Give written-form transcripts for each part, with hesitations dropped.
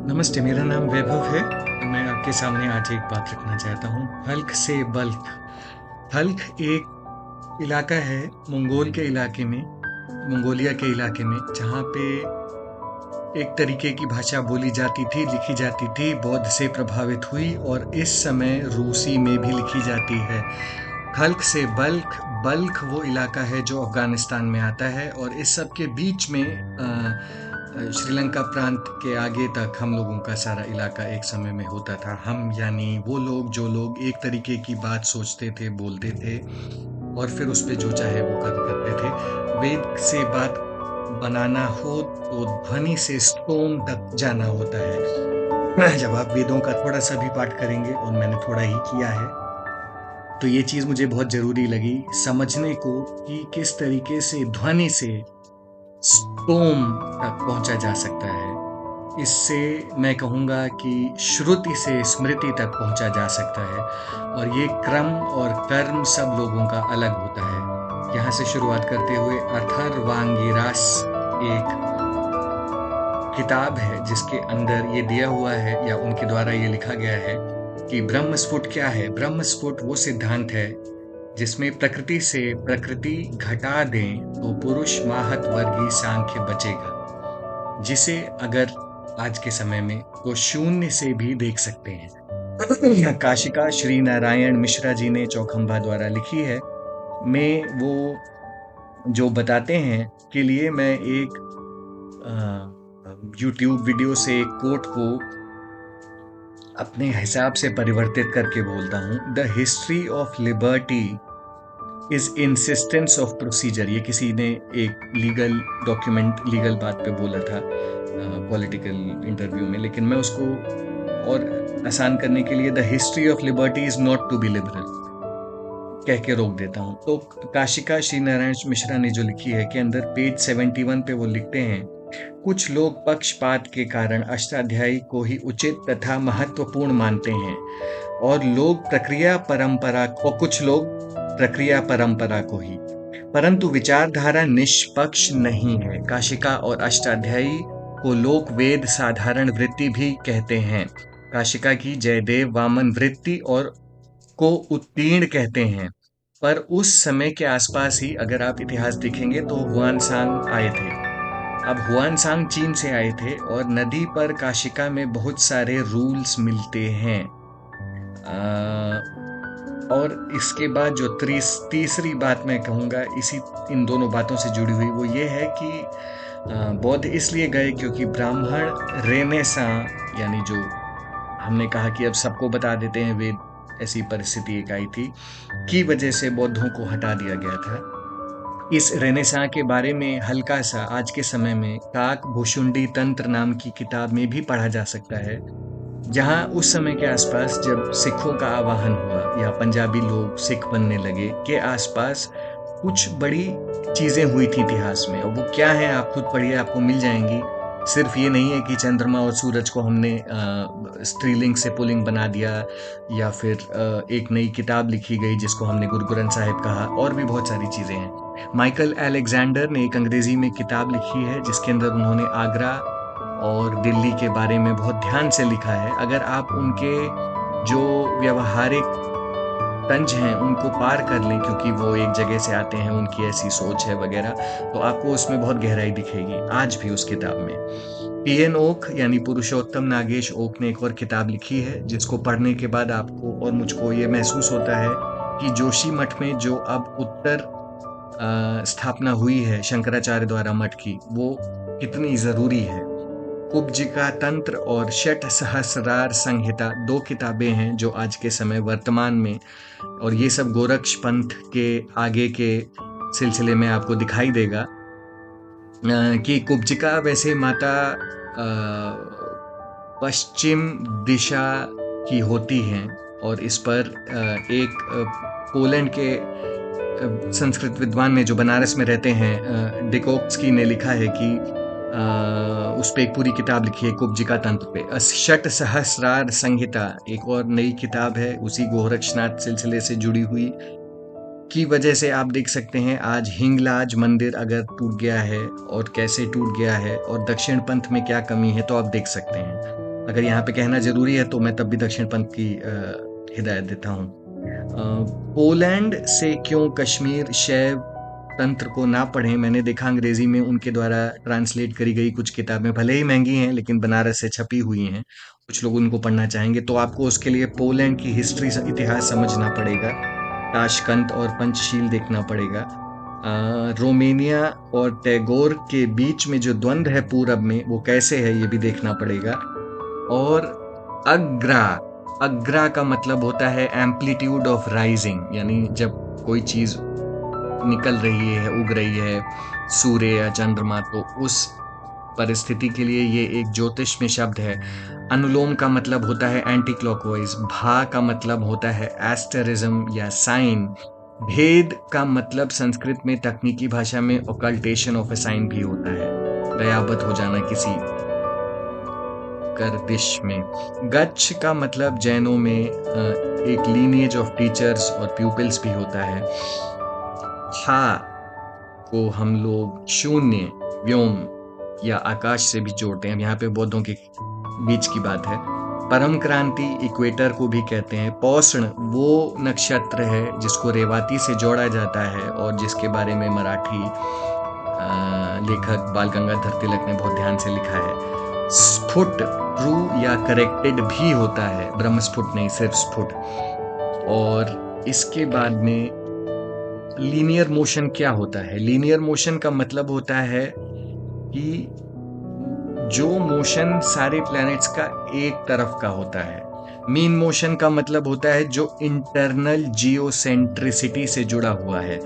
नमस्ते, मेरा नाम वैभव है। मैं आपके सामने आज एक बात रखना चाहता हूँ। हल्क से बल्क। हल्क एक इलाका है मंगोलिया के इलाके में, जहाँ पे एक तरीके की भाषा बोली जाती थी, लिखी जाती थी, बौद्ध से प्रभावित हुई और इस समय रूसी में भी लिखी जाती है। हल्क से बल्क। बल्क वो इलाका है जो अफगानिस्तान में आता है और इस सब के बीच में श्रीलंका प्रांत के आगे तक हम लोगों का सारा इलाका एक समय में होता था। हम यानी वो लोग जो लोग एक तरीके की बात सोचते थे, बोलते थे और फिर उस पे जो चाहे वो कर करते थे। वेद से बात बनाना हो तो ध्वनि से स्तोम तक जाना होता है। जब आप वेदों का थोड़ा सा भी पाठ करेंगे, और मैंने थोड़ा ही किया है, तो ये चीज मुझे बहुत जरूरी लगी समझने को कि किस तरीके से ध्वनि से स्तोम तक पहुंचा जा सकता है। इससे मैं कहूँगा कि श्रुति से स्मृति तक पहुंचा जा सकता है और ये क्रम और कर्म सब लोगों का अलग होता है। यहाँ से शुरुआत करते हुए अथर्वांगिरास एक किताब है जिसके अंदर ये दिया हुआ है या उनके द्वारा ये लिखा गया है कि ब्रह्मस्फुट क्या है। ब्रह्मस्फुट वो सिद्धांत है जिसमें प्रकृति से प्रकृति घटा दें तो पुरुष माहत वर्गीय सांख्य बचेगा, जिसे अगर आज के समय में तो शून्य से भी देख सकते हैं। काशिका श्री नारायण मिश्रा जी ने चौखंबा द्वारा लिखी है। में वो जो बताते हैं के लिए मैं एक यूट्यूब वीडियो से एक कोट को अपने हिसाब से परिवर्तित करके बोलता हूँ। The history of liberty is insistence of procedure. ये किसी ने एक लीगल बात पे बोला था पॉलिटिकल इंटरव्यू में, लेकिन मैं उसको और आसान करने के लिए the history of liberty is not to be liberal कह के रोक देता हूँ। तो काशिका श्री नारायण मिश्रा ने जो लिखी है के अंदर पेज 71 पे वो लिखते हैं, कुछ लोग पक्षपात के कारण अष्टाध्यायी को ही उचित तथा महत्वपूर्ण मानते हैं और कुछ लोग प्रक्रिया परंपरा को ही, परंतु विचारधारा निष्पक्ष नहीं है। काशिका और अष्टाध्यायी को लोक वेद साधारण वृत्ति भी कहते हैं। काशिका की जयदेव वामन वृत्ति और को उत्तीर्ण कहते हैं। पर उस समय के आसपास ही अगर आप इतिहास देखेंगे तो हुआनसांग आए थे। अब हुआनसांग चीन से आए थे और नदी पर काशिका में बहुत सारे रूल्स मिलते हैं। और इसके बाद जो तीसरी बात मैं कहूँगा इन दोनों बातों से जुड़ी हुई, वो ये है कि बौद्ध इसलिए गए क्योंकि ब्राह्मण रेनेसां, यानी जो हमने कहा कि अब सबको बता देते हैं वेद, ऐसी परिस्थिति एक आई थी की वजह से बौद्धों को हटा दिया गया था। इस रेनेसां के बारे में हल्का सा आज के समय में काक भुशुंडी तंत्र नाम की किताब में भी पढ़ा जा सकता है, जहां उस समय के आसपास जब सिखों का आवाहन हुआ या पंजाबी लोग सिख बनने लगे के आसपास कुछ बड़ी चीजें हुई थी इतिहास में, और वो क्या है आप खुद पढ़िए, आपको मिल जाएंगी। सिर्फ ये नहीं है कि चंद्रमा और सूरज को हमने स्त्रीलिंग से पुल्लिंग बना दिया या फिर एक नई किताब लिखी गई जिसको हमने गुरु ग्रंथ साहिब कहा, और भी बहुत सारी चीजें हैं। माइकल अलेक्जेंडर ने एक अंग्रेजी में किताब लिखी है जिसके अंदर उन्होंने आगरा और दिल्ली के बारे में बहुत ध्यान से लिखा है। अगर आप उनके जो व्यवहारिक तंज हैं उनको पार कर लें, क्योंकि वो एक जगह से आते हैं, उनकी ऐसी सोच है वगैरह, तो आपको उसमें बहुत गहराई दिखेगी आज भी उस किताब में। पीएन ओक यानी पुरुषोत्तम नागेश ओक ने एक और किताब लिखी है जिसको पढ़ने के बाद आपको और मुझको ये महसूस होता है कि जोशी मठ में जो अब उत्तर स्थापना हुई है शंकराचार्य द्वारा मठ की, वो कितनी जरूरी है। कुब्जिका तंत्र और षट सहस्रार संहिता 2 किताबें हैं जो आज के समय वर्तमान में, और ये सब गोरक्ष पंथ के आगे के सिलसिले में आपको दिखाई देगा कि कुब्जिका वैसे माता पश्चिम दिशा की होती हैं, और इस पर एक पोलैंड के संस्कृत विद्वान ने जो बनारस में रहते हैं डिकोक्स्की ने लिखा है कि उस पे एक पूरी किताब लिखी है कुब्जिका तंत्र पे। षट सहस्रार संहिता एक और नई किताब है उसी गोरक्षनाथ सिलसिले से जुड़ी हुई, की वजह से आप देख सकते हैं आज हिंगलाज मंदिर अगर टूट गया है और कैसे टूट गया है और दक्षिण पंथ में क्या कमी है, तो आप देख सकते हैं। अगर यहाँ पे कहना जरूरी है तो मैं तब भी दक्षिण पंथ की हिदायत देता हूँ। पोलैंड से क्यों कश्मीर शैव तंत्र को ना पढ़ें, मैंने देखा अंग्रेजी में उनके द्वारा ट्रांसलेट करी गई कुछ किताबें भले ही महंगी हैं लेकिन बनारस से छपी हुई हैं, कुछ लोग उनको पढ़ना चाहेंगे, तो आपको उसके लिए पोलैंड की हिस्ट्री इतिहास समझना पड़ेगा, ताशकंद और पंचशील देखना पड़ेगा। रोमेनिया और टैगोर के बीच में जो द्वंद्व है पूरब में वो कैसे है ये भी देखना पड़ेगा। और अग्रा, अग्रा का मतलब होता है एम्पलीट्यूड ऑफ राइजिंग, यानी जब कोई चीज निकल रही है, उग रही है, सूर्य या चंद्रमा, तो उस परिस्थिति के लिए ये एक ज्योतिष में शब्द है। अनुलोम का मतलब होता है एंटी क्लॉकवाइज, भा का मतलब होता है एस्टेरिज्म या साइन, भेद का मतलब संस्कृत में तकनीकी भाषा में ऑकल्टेशन ऑफ ए साइन भी होता है, दयावत हो जाना किसी गर्दिश में। गच्छ का मतलब जैनों में एक लीनिएज ऑफ टीचर्स और प्यूपिल्स भी होता है। हा को हम लोग शून्य, व्योम या आकाश से भी जोड़ते हैं, यहाँ पे बौद्धों के बीच की बात है। परम क्रांति इक्वेटर को भी कहते हैं। पौषण वो नक्षत्र है जिसको रेवाती से जोड़ा जाता है और जिसके बारे में मराठी लेखक बाल गंगाधर तिलक ने बहुत ध्यान से लिखा है। स्फुट ट्रू या करेक्टेड भी होता है, ब्रह्मस्फुट नहीं, सिर्फ स्फुट। और इसके बाद में लीनियर मोशन क्या होता है? लीनियर मोशन का मतलब होता है कि जो मोशन सारे प्लैनेट्स का एक तरफ का होता है। मीन मोशन का मतलब होता है जो इंटरनल जियोसेंट्रिसिटी से जुड़ा हुआ है।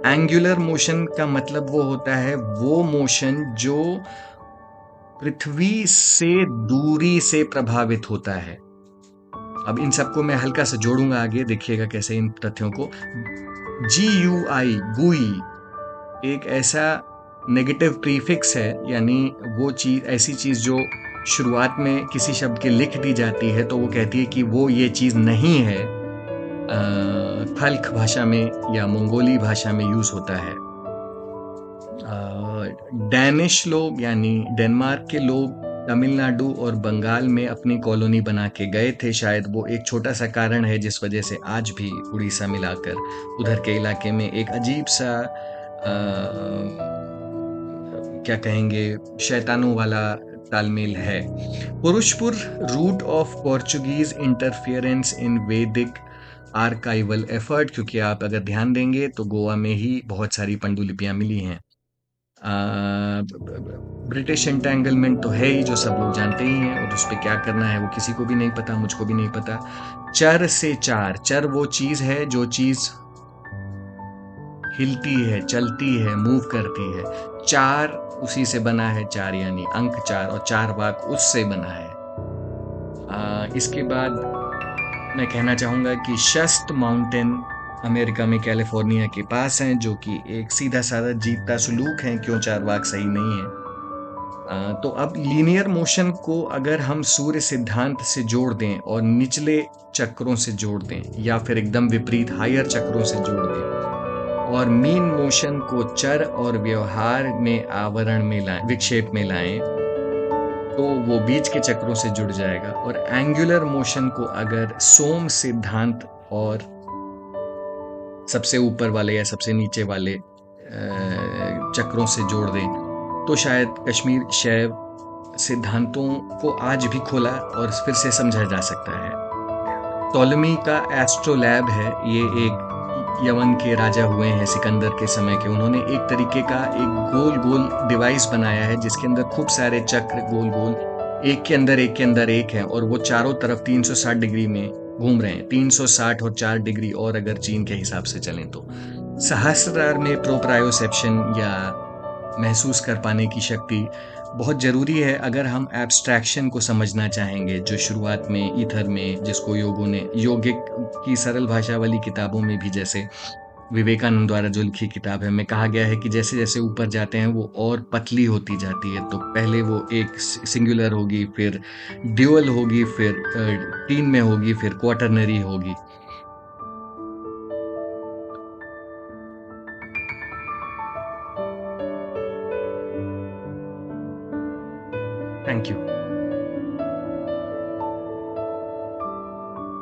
एंगुलर मोशन का मतलब वो होता है वो मोशन जो पृथ्वी से दूरी से प्रभावित होता है। अब इन सबको मैं हल्का सा जोड़ूंगा आगे, देखिएगा कैसे इन तथ्यों को। GUI, गुई, एक ऐसा नेगेटिव प्रीफिक्स है, यानी वो चीज, ऐसी चीज जो शुरुआत में किसी शब्द के लिख दी जाती है तो वो कहती है कि वो ये चीज नहीं है। खल्क भाषा में या मंगोली भाषा में यूज होता है। डैनिश लोग यानी डेनमार्क के लोग तमिलनाडु और बंगाल में अपनी कॉलोनी बना के गए थे, शायद वो एक छोटा सा कारण है जिस वजह से आज भी उड़ीसा मिलाकर उधर के इलाके में एक अजीब सा क्या कहेंगे, शैतानों वाला तालमेल है। Purushpur, route of Portuguese interference in Vedic archival effort, क्योंकि आप अगर ध्यान देंगे तो गोवा में ही बहुत सारी पांडुलिपियां मिली हैं। ब्रिटिश एंटेंगलमेंट तो है ही, जो सब लोग जानते ही हैं, और उस पर क्या करना है वो किसी को भी नहीं पता, मुझको भी नहीं पता। चर से चार, चर वो चीज है जो चीज हिलती है, चलती है, मूव करती है। चार उसी से बना है, चार यानी अंक चार, और चार वाक उससे बना है। इसके बाद मैं कहना चाहूंगा कि शस्त माउंटेन अमेरिका में कैलिफोर्निया के पास हैं, जो कि एक सीधा साधा जीता सलूक है, क्यों चार वाक सही नहीं है। तो अब लीनियर मोशन को अगर हम सूर्य सिद्धांत से जोड़ दें और निचले चक्रों से जोड़ दें, या फिर एकदम विपरीत हायर चक्रों से जोड़ दें, और मीन मोशन को चर और व्यवहार में आवरण में लाएं, विक्षेप में लाएं, तो वो बीच के चक्रों से जुड़ जाएगा। और एंगुलर मोशन को अगर सोम सिद्धांत और सबसे ऊपर वाले या सबसे नीचे वाले चक्रों से जोड़ दें तो शायद कश्मीर शैव सिद्धांतों को आज भी खोला और फिर से समझा जा सकता है। टॉलेमी का एस्ट्रोलैब है, ये एक यमन के राजा हुए हैं सिकंदर के समय के, उन्होंने एक तरीके का एक गोल गोल डिवाइस बनाया है जिसके अंदर खूब सारे चक्र गोल गोल एक के अंदर एक के अंदर एक है, और वो चारों तरफ 360 डिग्री में घूम रहे हैं, 360 और 4 डिग्री, और अगर चीन के हिसाब से चलें तो सहस्रार में प्रोप्रायोसेप्शन या महसूस कर पाने की शक्ति बहुत जरूरी है अगर हम एब्स्ट्रैक्शन को समझना चाहेंगे, जो शुरुआत में ईथर में, जिसको योगों ने योगिक की सरल भाषा वाली किताबों में भी, जैसे विवेकानंद द्वारा जो लिखी किताब है में कहा गया है कि जैसे जैसे ऊपर जाते हैं वो और पतली होती जाती है। तो पहले वो एक सिंगुलर होगी, फिर ड्यूअल होगी, फिर 3 में होगी, फिर क्वार्टरनरी होगी। Thank you.